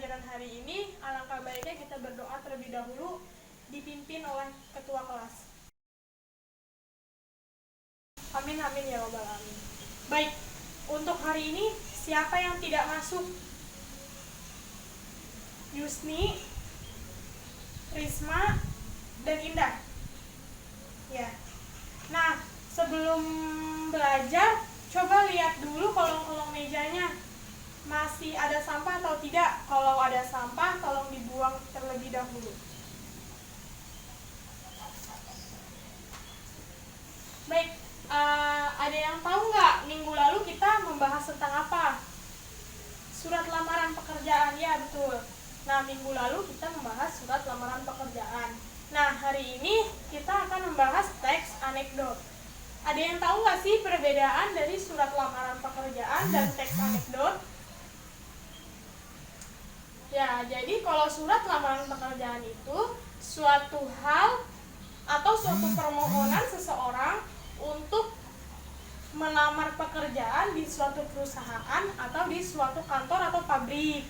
pembelajaran hari ini, alangkah baiknya kita berdoa terlebih dahulu, dipimpin oleh ketua kelas. Amin amin ya rabbal alamin. Baik, untuk hari ini siapa yang tidak masuk? Yusni, Risma, dan Indah. Ya. Nah, sebelum belajar, coba lihat dulu kolong-kolong mejanya. Masih ada sampah atau tidak? Kalau ada sampah, tolong dibuang terlebih dahulu. Baik, ada yang tahu nggak minggu lalu kita membahas tentang apa? Surat lamaran pekerjaan, ya betul. Nah, minggu lalu kita membahas surat lamaran pekerjaan. Nah, hari ini kita akan membahas teks anekdot. Ada yang tahu nggak sih perbedaan dari surat lamaran pekerjaan dan teks anekdot? Ya, jadi kalau surat lamaran pekerjaan itu suatu hal atau suatu permohonan seseorang untuk melamar pekerjaan di suatu perusahaan atau di suatu kantor atau pabrik.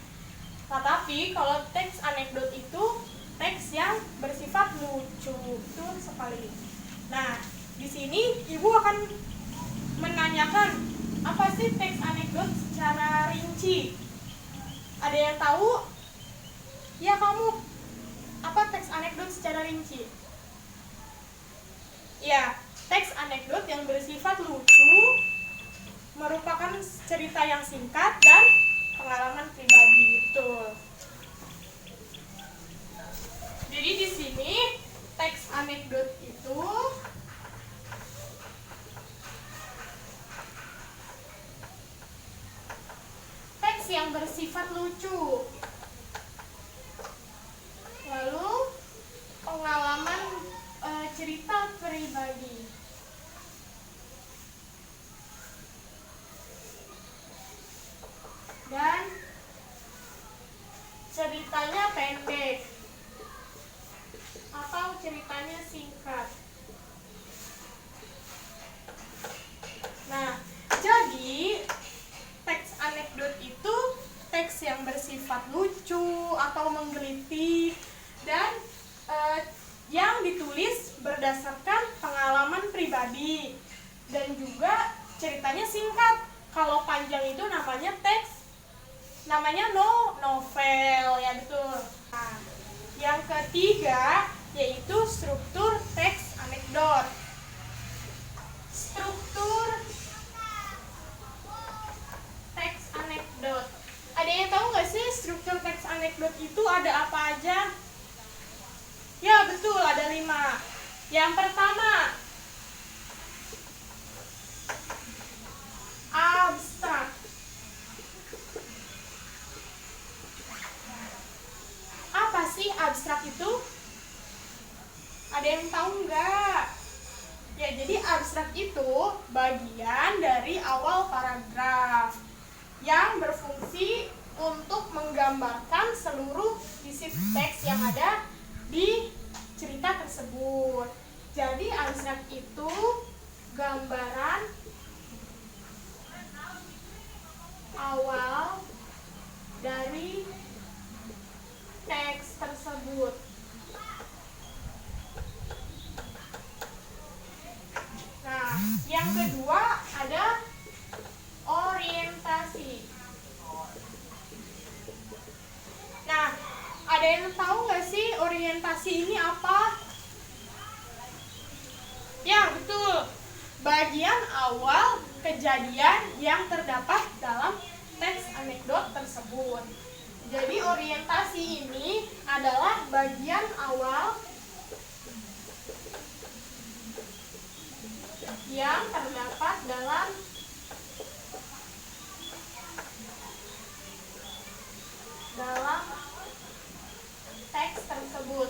Tetapi kalau teks anekdot itu teks yang bersifat lucu, betul sekali. Nah, di sini Ibu akan menanyakan apa sih teks anekdot secara rinci. Ada yang tahu? Ya, kamu. Apa teks anekdot secara rinci? Ya, teks anekdot yang bersifat lucu merupakan cerita yang singkat dan pengalaman pribadi. Betul. Jadi di sini teks anekdot itu teks yang bersifat lucu. Lalu pengalaman cerita pribadi. Dan ceritanya pendek atau ceritanya singkat. Nah, jadi teks anekdot itu teks yang bersifat lucu atau menggelitik dan yang ditulis berdasarkan pengalaman pribadi dan juga ceritanya singkat. Kalau panjang itu namanya teks, namanya novel, ya betul. Nah, yang ketiga yaitu struktur teks anekdot. Struktur teks anekdot. Ada yang tahu nggak sih struktur teks anekdot itu ada apa aja? Ya betul, ada 5. Yang pertama, abstrak. Apa sih abstrak itu? Ada yang tahu nggak? Ya, jadi abstrak itu bagian dari awal paragraf yang berfungsi untuk menggambarkan seluruh isi teks yang ada di cerita tersebut. Jadi abstrak itu gambaran awal dari teks tersebut. Nah, yang kedua ada orientasi. Nah, ada yang tahu nggak sih orientasi ini apa? Ya, betul. Bagian awal kejadian yang terdapat dalam teks anekdot tersebut. Jadi orientasi ini adalah bagian awal yang terdapat dalam teks tersebut.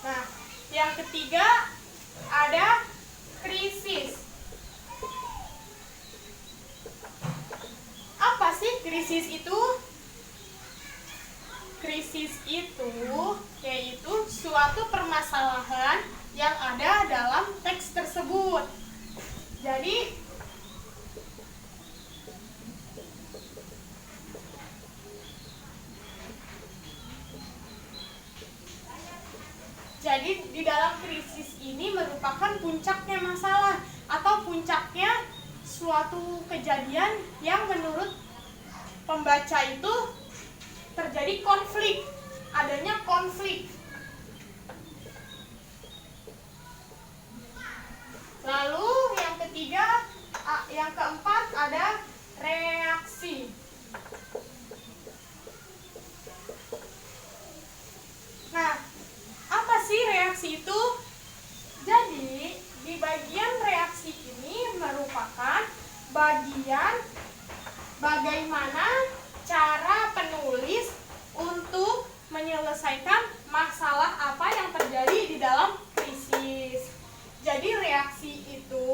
Nah, yang ketiga ada krisis. Apa sih krisis itu? Krisis itu yaitu suatu permasalahan yang ada dalam teks tersebut. Jadi krisis ini merupakan puncaknya masalah atau puncaknya suatu kejadian yang menurut pembaca itu terjadi konflik, adanya konflik. Lalu yang keempat ada reaksi. Nah, apa sih reaksi itu? Jadi, di bagian reaksi ini merupakan bagian bagaimana cara penulis untuk menyelesaikan masalah apa yang terjadi di dalam krisis. Jadi reaksi itu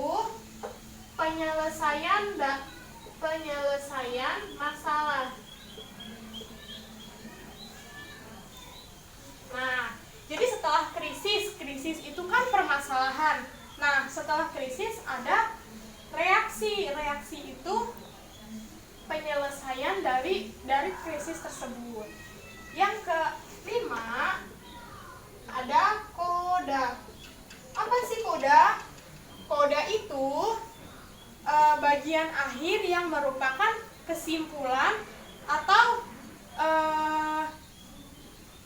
penyelesaian masalah. Nah, jadi setelah krisis itu kan permasalahan. Nah, setelah krisis ada reaksi. Reaksi itu penyelesaian dari krisis tersebut. Yang kelima ada koda. Apa sih koda? Koda itu bagian akhir yang merupakan kesimpulan atau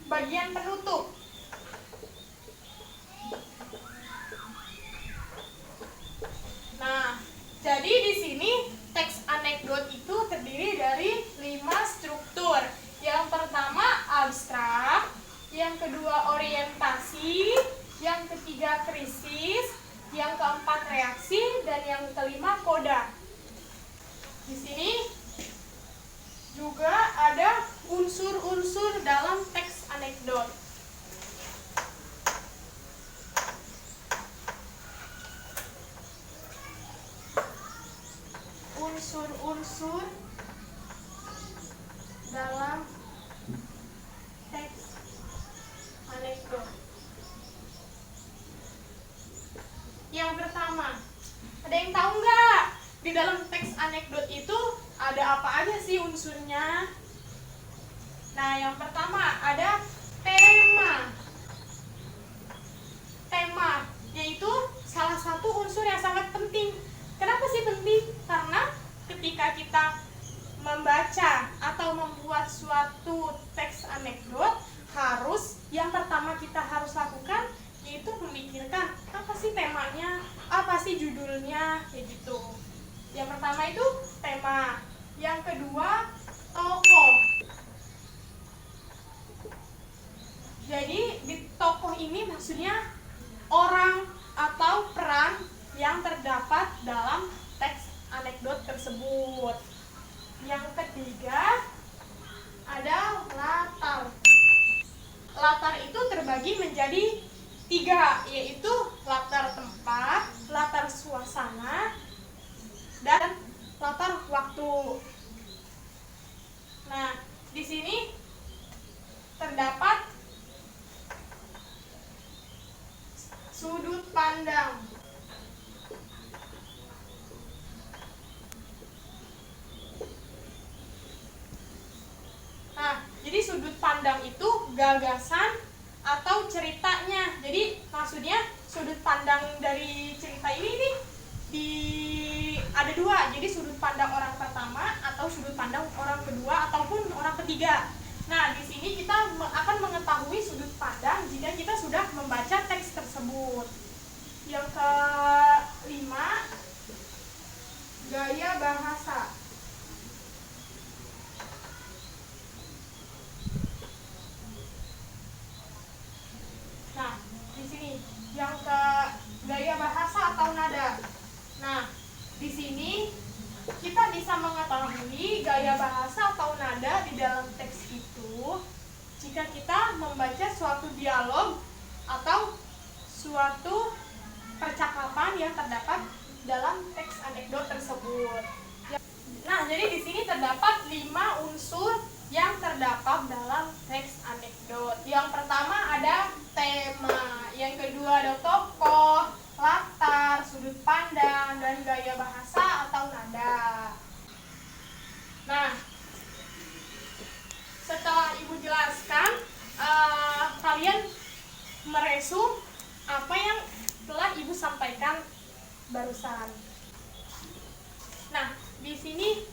bagian penutup. Nah, jadi di sini teks anekdot itu terdiri dari 5 struktur. Yang pertama abstrak, yang kedua orientasi, yang ketiga krisis, yang keempat reaksi, dan yang kelima koda. Di sini juga ada unsur-unsur dalam teks anekdot. Unsur-unsur dalam teks anekdot. Yang pertama, ada yang tahu nggak di dalam teks anekdot itu ada apa aja sih unsurnya? Nah, yang pertama ada tema. Tema yaitu salah satu unsur yang sangat penting. Kenapa sih penting? Karena ketika kita membaca atau membuat suatu teks anekdot, yang pertama kita harus lakukan yaitu memikirkan apa sih temanya, apa sih judulnya, kayak gitu. Yang pertama itu tema. Yang kedua tokoh. Jadi di tokoh ini maksudnya orang atau peran yang terdapat dalam teks anekdot tersebut. Yang ketiga ada latar. Latar itu terbagi menjadi 3, yaitu latar tempat, latar suasana, dan latar waktu. Nah, di sini terdapat sudut pandang. Nah, jadi sudut pandang itu gagasan atau ceritanya. Jadi maksudnya sudut pandang dari cerita ini ada 2. Jadi sudut pandang orang pertama atau sudut pandang orang kedua ataupun orang ketiga. Nah, di sini kita akan mengetahui sudut pandang jika kita sudah membaca teks tersebut. Yang kelima, gaya bahasa. Nah, di sini yang ke gaya bahasa atau nada. Nah, di sini kita bisa mengetahui gaya bahasa atau nada di dalam teks itu jika kita membaca suatu dialog atau suatu percakapan yang terdapat dalam teks anekdot tersebut. Nah, jadi di sini terdapat 5 unsur yang terdapat dalam teks anekdot. Yang pertama ada tema, yang kedua ada tokoh, latar, sudut pandang, dan gaya bahasa atau nada. Nah, setelah Ibu jelaskan, kalian meresum apa yang sampaikan barusan. Nah, di sini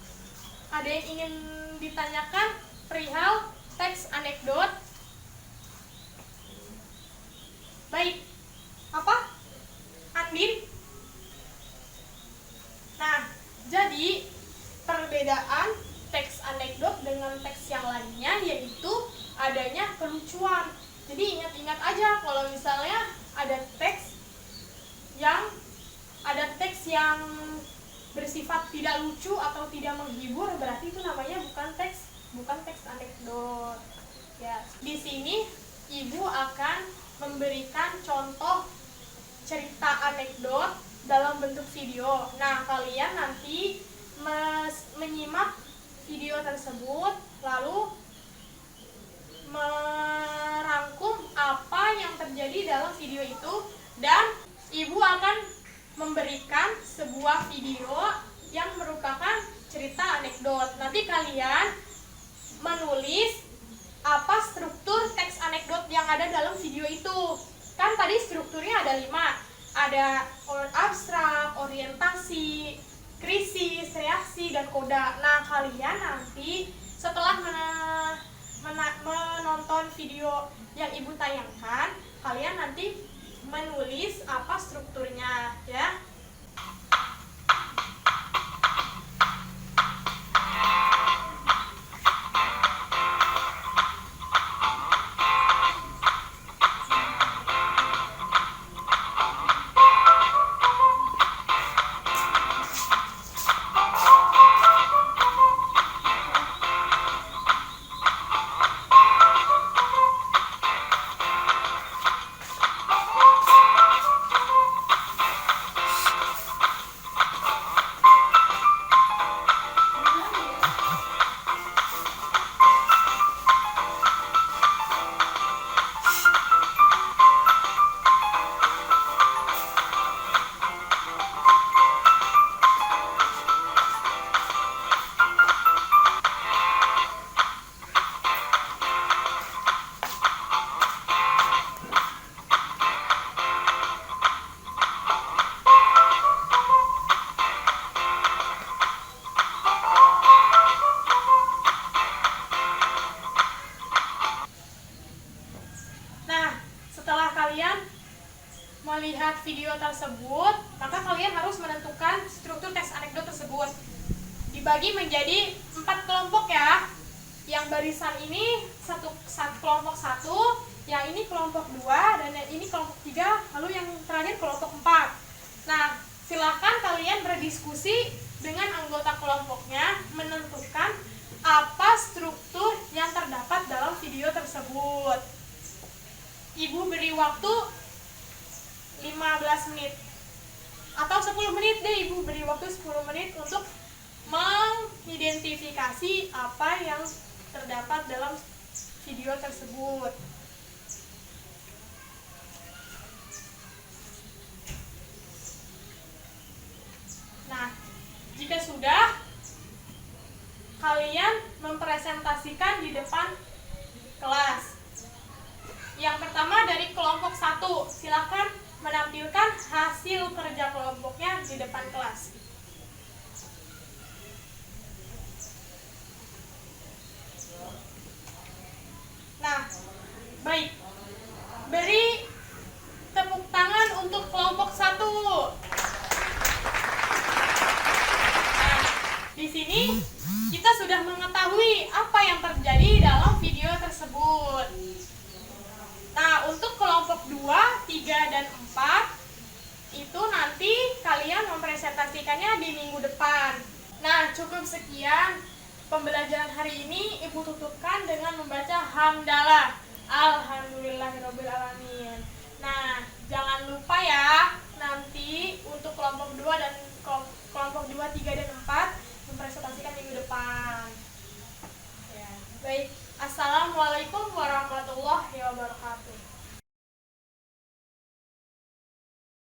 ada yang ingin ditanyakan perihal teks anekdot. Baik, apa? Andin? Nah, jadi perbedaan teks anekdot dengan teks yang lainnya yaitu adanya kelucuan. Jadi ingat-ingat aja kalau misalnya ada teks yang bersifat tidak lucu atau tidak menghibur, berarti itu namanya bukan teks anekdot. Ya, di sini Ibu akan memberikan contoh cerita anekdot dalam bentuk video. Nah, kalian nanti menyimak video tersebut lalu merangkum apa yang terjadi dalam video itu, dan Ibu akan memberikan sebuah video yang merupakan cerita anekdot. Nanti kalian menulis apa struktur teks anekdot yang ada dalam video itu. Kan tadi strukturnya ada 5. Ada abstrak, orientasi, krisis, reaksi, dan koda. Nah, kalian nanti setelah menonton video yang Ibu tayangkan, kalian nanti menulis apa strukturnya, ya. Melihat video tersebut, maka kalian harus menentukan struktur teks anekdot tersebut. Dibagi menjadi 4 kelompok ya. Yang barisan ini satu kelompok 1, yang ini kelompok 2, dan yang ini kelompok 3, lalu yang terakhir kelompok 4. Nah, silakan kalian berdiskusi dengan anggota kelompoknya menentukan apa struktur yang terdapat dalam video tersebut. Ibu beri waktu 15 menit atau 10 menit deh, Ibu beri waktu 10 menit untuk mengidentifikasi apa yang terdapat dalam video tersebut. Nah, jika sudah, kalian mempresentasikan di depan kelas. Yang pertama dari kelompok 1, silakan menampilkan hasil kerja kelompoknya di depan kelas. Nah, baik. Beri tepuk tangan untuk kelompok 1. Nah, di sini kita sudah mengetahui apa yang terjadi dalam video tersebut. Nah, untuk kelompok 2, 3, dan 4 itu nanti kalian mempresentasikannya di minggu depan. Nah, cukup sekian pembelajaran hari ini. Ibu tutupkan dengan membaca hamdalah. Alhamdulillahirobbilalamin. Nah, jangan lupa ya